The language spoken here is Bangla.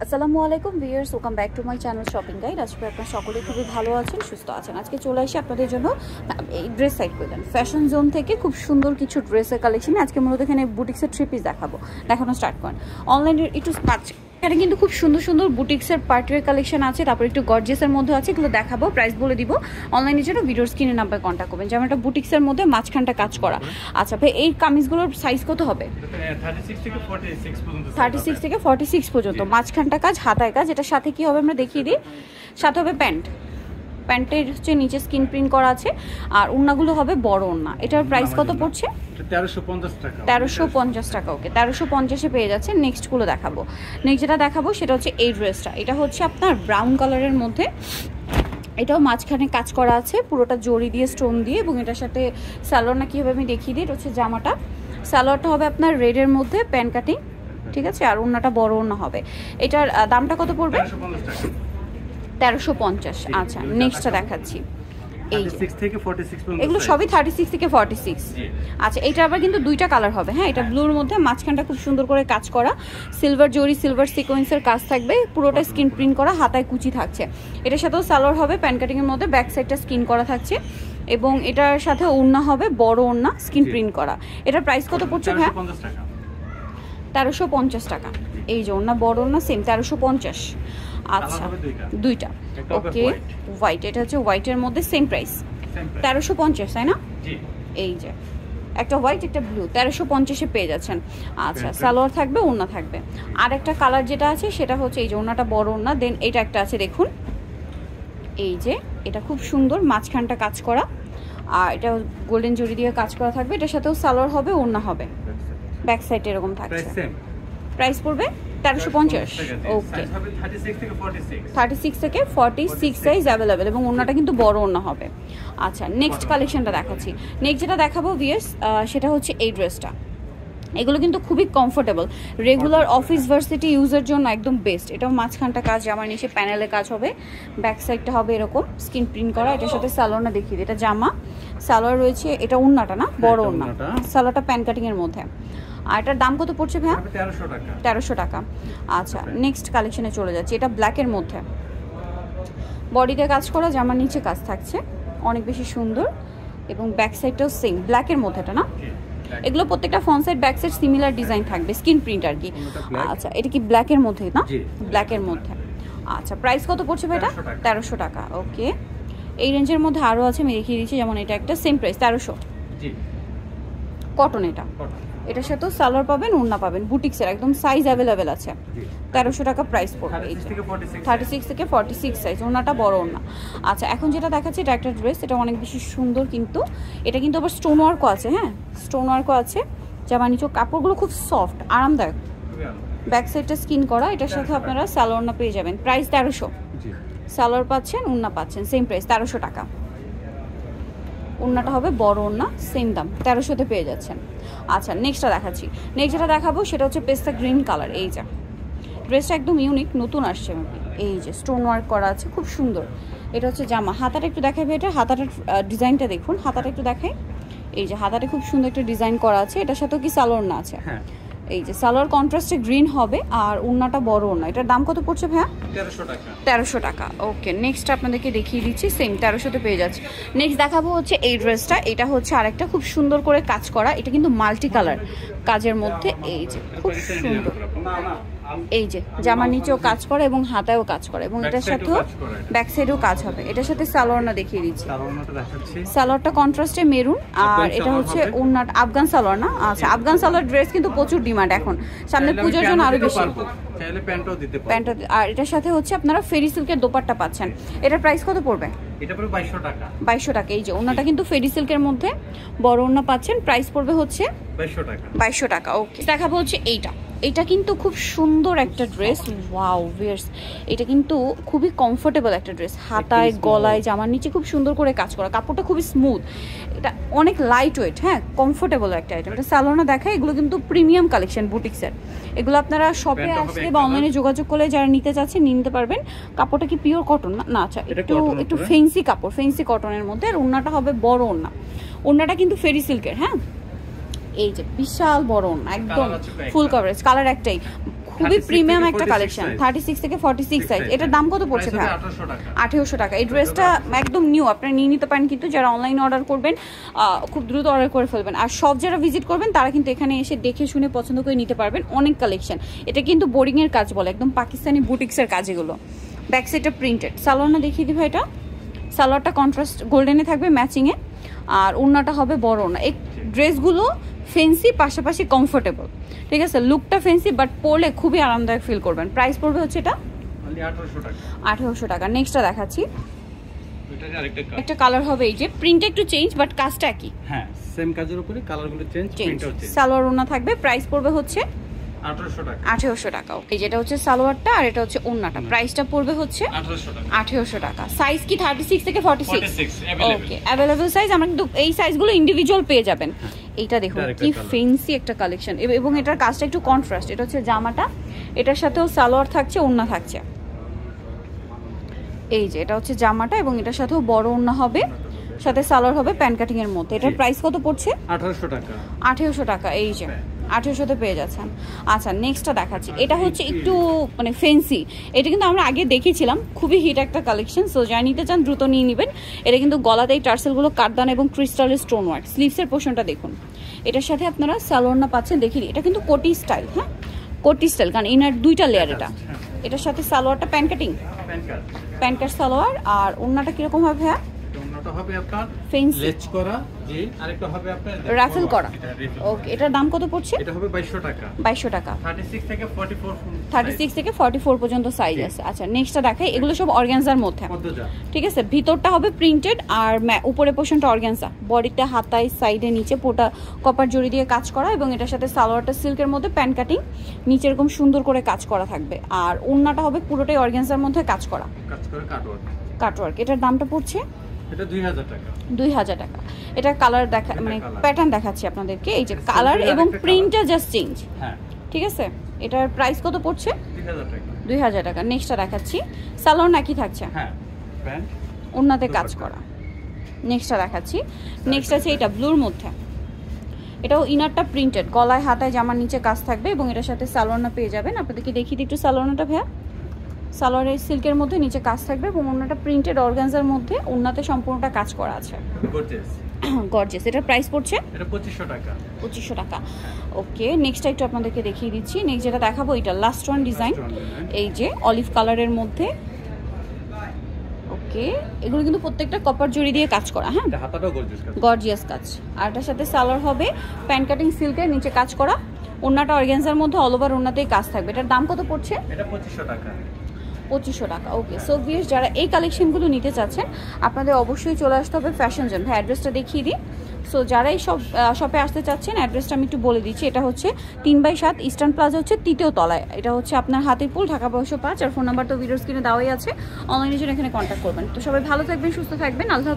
আসসালামু আলাইকুম viewers, welcome back to my channel shopping guide. আজকে আপনারা সকলে খুবই ভালো আছেন, সুস্থ আছেন। আজকে চলে আসি আপনাদের জন্য এই ড্রেস সাইড করে দেন ফ্যাশন জোন থেকে খুব সুন্দর কিছু ড্রেসের কালেকশন। আজকে মূলত এখানে বুটিক্সের থ্রি পিস দেখানো স্টার্ট করেন। অনলাইনে একটু এখানে কিন্তু খুব সুন্দর সুন্দর বুটিক্সের পার্টিওয়ার কালেকশন আছে, তারপর একটু গর্জিয়াসের মধ্যে আছে, এগুলো দেখাবো, প্রাইস বলে দিব। অনলাইনের জন্য ভিডিওর স্ক্রিনে নাম্বার কন্ট্যাক্ট করবেন। যেমন একটা বুটিক্সের মধ্যে মাঝখানটা কাজ করা। আচ্ছা ভাই, এই কামিজগুলোর সাইজ কত হবে? 36 থেকে 46 পর্যন্ত, মাঝখানটা কাজ, হাতায় কাজ। এটার সাথে কি হবে আমরা দেখিয়ে দিই। সাথে হবে প্যান্টের হচ্ছে নিচে স্কিন প্রিন্ট করা আছে, আর ওড়নাগুলো হবে বড় ওড়না। এটার প্রাইস কত পড়ছে? 1350 টাকা। ওকে, 1350-এ পেয়ে যাচ্ছে। নেক্সটগুলো দেখাবো। নেক্সট যেটা দেখাবো সেটা হচ্ছে এই ড্রেসটা। এটা হচ্ছে আপনার ব্রাউন কালারের মধ্যে, এটাও মাঝখানে কাজ করা আছে পুরোটা জড়ি দিয়ে, স্টোন দিয়ে, এবং এটার সাথে সালোয়ার না কি হবে আমি দেখিয়ে দিই। এটা হচ্ছে জামাটা, সালোয়ারটা হবে আপনার রেডের মধ্যে প্যান কাটিং, ঠিক আছে, আর ওড়নাটা বড় ওড়না হবে। এটার দামটা কত পড়বে? 1350। আচ্ছা, নেক্সটটা দেখাচ্ছি। এই এগুলো সবই 36 থেকে 46। আচ্ছা, এটা আবার কিন্তু দুইটা কালার হবে। হ্যাঁ, এটা ব্লুর মধ্যে, মাঝখানটা খুব সুন্দর করে কাজ করা, সিলভার জরি, সিলভার সিকোয়েন্সের কাজ থাকবে, পুরোটা স্কিন প্রিন্ট করা, হাতায় কুচি থাকছে। এটার সাথেও সালোয়ার হবে প্যান কাটিং এর মধ্যে, ব্যাক সাইডটা স্কিন করা থাকছে, এবং এটার সাথে ওড়না হবে বড় ওড়না, স্কিন প্রিন্ট করা। এটার প্রাইস কত পড়ছে? হ্যাঁ, 1350 টাকা। এই যে ওড়না বড় ওড়না সেম 1350। আচ্ছা, দুইটা। ওকে, হোয়াইট, এটা হচ্ছে হোয়াইটের মধ্যে সেম প্রাইস 1350, তাই না? এই যে একটা হোয়াইট একটা ব্লু, 1350-এ পেয়ে যাচ্ছেন। আচ্ছা, সালোয়ার থাকবে, ওড়না থাকবে। আর একটা কালার যেটা আছে সেটা হচ্ছে এই যে ওড়নাটা বড় ওড়না, দেন এটা একটা আছে দেখুন, এই যে এটা খুব সুন্দর, মাঝখানটা কাজ করা, আর এটা গোল্ডেন জরি দিয়ে কাজ করা থাকবে। এটার সাথেও সালোয়ার হবে, ওড়না হবে, ব্যাক সাইড এরকম থাকছে। প্রাইস পড়বে 1350। ওকে, 36 থেকে 46 সাইজ অ্যাভেলেবেল, এবং ওড়নাটা কিন্তু বড় ওড়না হবে। আচ্ছা, নেক্সট কালেকশনটা দেখাচ্ছি। নেক্সট যেটা দেখাবো ভিউয়ার্স, সেটা হচ্ছে এই ড্রেসটা। এগুলো কিন্তু খুবই কমফোর্টেবল, রেগুলার অফিস ভার্সিটি ইউজের জন্য একদম বেস্ট। এটাও মাঝখানটা কাজ, আমার নিচে প্যানেলে কাজ হবে, ব্যাক সাইডটা হবে এরকম স্কিন প্রিন্ট করা। এটার সাথে সালোয়ারটা দেখিয়ে দিই। এটা জামা, সালোয়ার রয়েছে, এটা ওড়নাটা না বড় ওড়না, সালোয়ারটা প্যান কাটিং এর মধ্যে। আর এটার দাম কত পড়ছে ভাইয়া? 1300 টাকা। আচ্ছা, নেক্সট কালেকশনে চলে যাচ্ছে। এটা ব্ল্যাকের মধ্যে, বডিতে কাজ করা, জামার নিচে কাজ থাকছে, অনেক বেশি সুন্দর, এবং ব্যাক সাইডটাও সেম ব্ল্যাকের মধ্যে, এটা না? এগুলো প্রত্যেকটা front side back side similar design থাকবে, স্কিন প্রিন্ট আর কি। আচ্ছা, এটা কি ব্ল্যাকের মধ্যে না? ব্ল্যাকের মধ্যে। আচ্ছা, প্রাইস কত পড়ছে ভাই? এটা 1300 টাকা। ওকে, এই রেঞ্জের মধ্যে আরও আছে, আমি দেখিয়ে দিচ্ছি। যেমন এটা একটা সেম প্রাইস 1300, কটন। এটার সাথেও সালোয়ার পাবেন, ওড়না পাবেন, বুটিক্সের একদম সাইজ অ্যাভেলেবেল আছে। 1300 টাকা প্রাইস পড়বে। 36 থেকে 46 সাইজ, ওড়নাটা বড় ওড়না। আচ্ছা, এখন যেটা দেখাচ্ছি এটা একটা ড্রেস, এটা অনেক বেশি সুন্দর, কিন্তু এটা কিন্তু আবার স্টোন ওয়ার্কও আছে। হ্যাঁ, স্টোন ওয়ার্কও আছে, জামা নিচে কাপড়গুলো খুব সফট, আরামদায়ক, ব্যাক সাইডটা স্কিন করা। এটার সাথে আপনারা সালোয়ার ওড়না পেয়ে যাবেন। প্রাইস 1300, সালোয়ার পাচ্ছেন, ওড়না পাচ্ছেন, সেম প্রাইস 1300 টাকা। ওড়নাটা হবে বড় ওড়না, সেম দাম 1300-তে পেয়ে যাচ্ছেন। আচ্ছা, নেক্সটটা দেখাচ্ছি। নেক্সট যেটা দেখাবো সেটা হচ্ছে পেস্তা গ্রিন কালার। এই যে ড্রেসটা একদম ইউনিক, নতুন আসছে। এই যে স্টোন ওয়ার্ক করা আছে, খুব সুন্দর। এটা হচ্ছে জামা, হাতাটা একটু দেখাবে। এটা হাতাটার ডিজাইনটা দেখুন, হাতাটা একটু দেখাই। এই যে হাতাটা খুব সুন্দর একটা ডিজাইন করা আছে। এটার সাথেও কি সালোয়ার না আছে? এই যে সালোয়ার কন্ট্রাস্টে গ্রিন হবে, আর ওড়নাটা বড় ওড়না। এটার দাম কত পড়ছে ভাইয়া? 1300 টাকা। ওকে, নেক্সট আপনাদেরকে দেখিয়ে দিচ্ছি, সেম 1300-তে পেয়ে যাচ্ছে। নেক্সট দেখাবো হচ্ছে এই ড্রেসটা। এটা হচ্ছে আরেকটা খুব সুন্দর করে কাজ করা, এটা কিন্তু মাল্টি কালার কাজের মধ্যে। এই যে খুব সুন্দর, এই যে জামার নিচেও কাজ করে এবং হাতায়ও কাজ করে, এবং এটার সাথেও ব্যাক সাইডেও কাজ হবে। এটার সাথে সালোয়ারটা দেখিয়ে দিচ্ছি। সালোয়ারটা কন্ট্রাস্টে মেরুন, আর এটা হচ্ছে ওড়নাটা আফগান সালোয়ার না? আচ্ছা, আফগান সালোয়ার ড্রেস কিন্তু প্রচুর ডিমান্ড এখন, সামনে পূজার জন্য আরো বেশি। প্যান্টও, আর এটার সাথে হচ্ছে আপনারা ফেরি সিল্কের দোপাট্টা পাচ্ছেন। এটার প্রাইস কত পড়বে? এটা পড়বে 2200 টাকা। 2200 টাকা। এই যে ওড়নাটা কিন্তু ফেরি সিল্কের মধ্যে বড় ওড়না পাচ্ছেন, প্রাইস পড়বে হচ্ছে 2200 টাকা। ওকে, দেখাবো হচ্ছে এইটা। এটা কিন্তু খুব সুন্দর একটা ড্রেস, ওয়াও ভিউয়ার্স, এটা কিন্তু খুবই কমফোর্টেবল একটা ড্রেস, হাতায় গলায় জামার নিচে খুব সুন্দর করে কাজ করা, কাপড়টা খুবই স্মুথ, এটা অনেক লাইট ওয়েট, হ্যাঁ কমফোর্টেবল একটা আইটেম। এটা সালোয়ারটা দেখায়, এগুলো কিন্তু প্রিমিয়াম কালেকশন বুটিক্সের, এগুলো আপনারা শপে আসলে বা অনলাইনে যোগাযোগ করলে যারা নিতে চাচ্ছেন নিতে পারবেন। কাপড়টা কি পিওর কটন না? আচ্ছা, একটু ফেন্সি কাপড়, ফেন্সি কটনের মধ্যে, আর ওড়নাটা হবে বড় ওড়না, ওড়নাটা কিন্তু ফেরি সিল্কের। হ্যাঁ, এই যে বিশাল বড় ওড়না, একদম ফুল কভারেজ, কালার একটাই, খুবই প্রিমিয়াম একটা কালেকশন, 36 থেকে 46 সাইজ। এটার দাম কত পড়ছে ভাই? 1800 টাকা। এই ড্রেসটা একদম নিউ, আপনারা নিয়ে নিতে পারেন, কিন্তু যারা অনলাইনে অর্ডার করবেন খুব দ্রুত অর্ডার করে ফেলবেন। আর সব যারা ভিজিট করবেন তারা কিন্তু এখানে এসে দেখে শুনে পছন্দ করে নিতে পারবেন, অনেক কালেকশন। এটা কিন্তু বোরিংয়ের কাজ বলে, একদম পাকিস্তানি বুটিক্সের কাজ এগুলো। ব্যাক সাইডটা প্রিন্টেড। সালোয়ারটা দেখিয়ে দিই ভাই, এটা সালোয়ারটা কন্ট্রাস্ট গোল্ডেনে থাকবে ম্যাচিংয়ে, আর ওড়নাটা হবে বড় ওড়না। এই ড্রেসগুলো ফেন্সি পাশাপাশি কমফোর্টেবল, ঠিক আছে? লুকটা ফেন্সি বাট পরলে খুবই আরামদায়ক ফিল করবেন। প্রাইস পড়বে হচ্ছে এটা 1800 টাকা। নেক্সটটা দেখাচ্ছি, একটা কালার হবে এই যে, প্রিন্ট একটু চেঞ্জ বাট কাজটা একই। হ্যাঁ, সেম কাজের উপরে কালারগুলো চেঞ্জ, প্রিন্টও চেঞ্জ। সালোয়ার ওড়না থাকবে, প্রাইস পড়বে হচ্ছে 1800 টাকা। ওকে, যেটা হচ্ছে সালোয়ারটা আর এটা হচ্ছে ওড়নাটা, প্রাইসটা পড়বে হচ্ছে 1800 টাকা। সাইজ কি 36 থেকে 46? ওকে, অ্যাভেলেবল সাইজ। আমরা কিন্তু এই সাইজগুলো ইন্ডিভিজুয়াল পেয়ে যাবেন। এইটা দেখুন কি ফেন্সি একটা কালেকশন, এবং এটার কাজটা একটু কন্ট্রাস্ট। এটা হচ্ছে জামাটা, এটার সাথেও সালোয়ার থাকছে, ওড়না থাকছে। এই যে এটা হচ্ছে জামাটা এবং এটার সাথেও বড় ওড়না হবে, সাথে সালোয়ার হবে প্যান কাটিং এর মধ্যে। এটার প্রাইস কত পড়ছে? 1800 টাকা। 1800 টাকা। এই যে 1800-তে পেয়ে যাচ্ছেন। আচ্ছা, নেক্সটটা দেখাচ্ছি, এটা হচ্ছে একটু মানে ফেন্সি। এটা কিন্তু আমরা আগে দেখেছিলাম, খুবই হিট একটা কালেকশন। সো যারা নিতে চান দ্রুত নিয়ে নেবেন। এটা কিন্তু গলাতে এই টার্সেলগুলো কাটদান এবং ক্রিস্টালের স্টোন ওয়ার্ক। স্লিভসের পোর্শনটা দেখুন, এটার সাথে আপনারা সালোয়ারটা পাচ্ছেন। দেখিয়ে এটা কিন্তু কোটি স্টাইল, হ্যাঁ কোটি স্টাইল, কারণ ইনার দুইটা লেয়ার। এটার সাথে সালোয়ারটা pan cutting, pan cut salwar. আর ওড়নাটা কিরকম হবে ভাইয়া? ওড়নাটা হবে আপনার ফেন্সি লেচ করা, জি, আরেকটা হবে আপনার রাফেল করা। ওকে, এটার দাম কত পড়ছে? এটা হবে 2200 টাকা। 2200 টাকা। 36 থেকে 44 36 থেকে 44 পর্যন্ত সাইজ আছে। আচ্ছা, নেক্সটটা দেখাই, এগুলো সব অর্গানজার মধ্যে, ঠিক আছে? ভিতরটা হবে প্রিন্টেড আর উপরে পোর্শনটা অর্গানজা। বডিতে হাতায় সাইডে নিচে পোটা কপার জড়ি দিয়ে কাজ করা, এবং এটার সাথে সালোয়ারটা সিল্কের মধ্যে প্যান কাটিং, নিচে এরকম সুন্দর করে কাজ করা থাকবে। আর ওড়নাটা হবে পুরোটাই অর্গানজার মধ্যে কাজ করা কাটওয়ার্ক। এটার দামটা পড়ছে এটা 2000 টাকা। 2000 টাকা। এটা কালার দেখা মানে প্যাটার্ন দেখাচ্ছি আপনাদেরকে। এই যে কালার এবং প্রিন্টটা জাস্ট চেঞ্জ, হ্যাঁ ঠিক আছে? এটার প্রাইস কত পড়ছে? 2000 টাকা। 2000 টাকা। নেক্সটটা দেখাচ্ছি, সালোয়ার নাকি থাকছে, হ্যাঁ প্যান্ট ওড়নাতে কাজ করা। নেক্সটটা দেখাচ্ছি, নেক্সট আছে এটা ব্লুর মধ্যে। এটাও ইনারটা প্রিন্টেড, গলায় হাতায় জামার নিচে কাজ থাকবে, এবং এটার সাথে সালোয়ারটা পেয়ে যাবেন। আপনাদেরকে দেখিয়ে দিই একটু সালোয়ারটা ভাইয়া। সালোয়ারের সিল্কের মধ্যে নিচে কাজ থাকবে, এবং ওড়নাটা প্রিন্টেড অর্গানজার মধ্যে, ওড়নাতে সম্পূর্ণটা কাজ করা আছে। গর্জিয়াস। এটার প্রাইস পড়ছে? এটা 2500 টাকা। 2500 টাকা। ওকে, নেক্সটটা একটু আপনাদেরকে দেখিয়ে দিচ্ছি। নেক্সট যেটা দেখাবো, এটা লাস্ট ওয়ান ডিজাইন, এই যে অলিভ কালারের মধ্যে। ওকে, এগুলো কিন্তু প্রত্যেকটা কপার জড়ি দিয়ে কাজ করা, হ্যাঁ হাতাটাও গর্জিয়াস কাজ। আর এটার সাথে সালোয়ার হবে প্যান কাটিং সিল্কের, নিচে কাজ করা, ওড়নাটা অর্গানজার মধ্যে, অল ওভার ওড়নাতেই কাজ থাকবে। এটার দাম কত পড়ছে? এটা 2500 টাকা। 2500 টাকা। ওকে, সো ভিউয়ার্স, যারা এই কালেকশনগুলো নিতে চাচ্ছেন আপনাদের অবশ্যই চলে আসতে হবে ফ্যাশন জোন। ভাই অ্যাড্রেসটা দেখিয়ে দিই। সো যারা এই সব শপে আসতে চাচ্ছেন, অ্যাড্রেসটা আমি একটু বলে দিচ্ছি। এটা হচ্ছে 3/7 ইস্টার্ন প্লাজা হচ্ছে 3য় তলায়। এটা হচ্ছে আপনার হাতিপুল, ঢাকা 1205। আর ফোন নাম্বার তো ভিডিও স্ক্রিনে দেওয়াই আছে, অনলাইনের জন্য এখানে কন্ট্যাক্ট করবেন। তো সবাই ভালো থাকবেন, সুস্থ থাকবেন, আল্লাহ।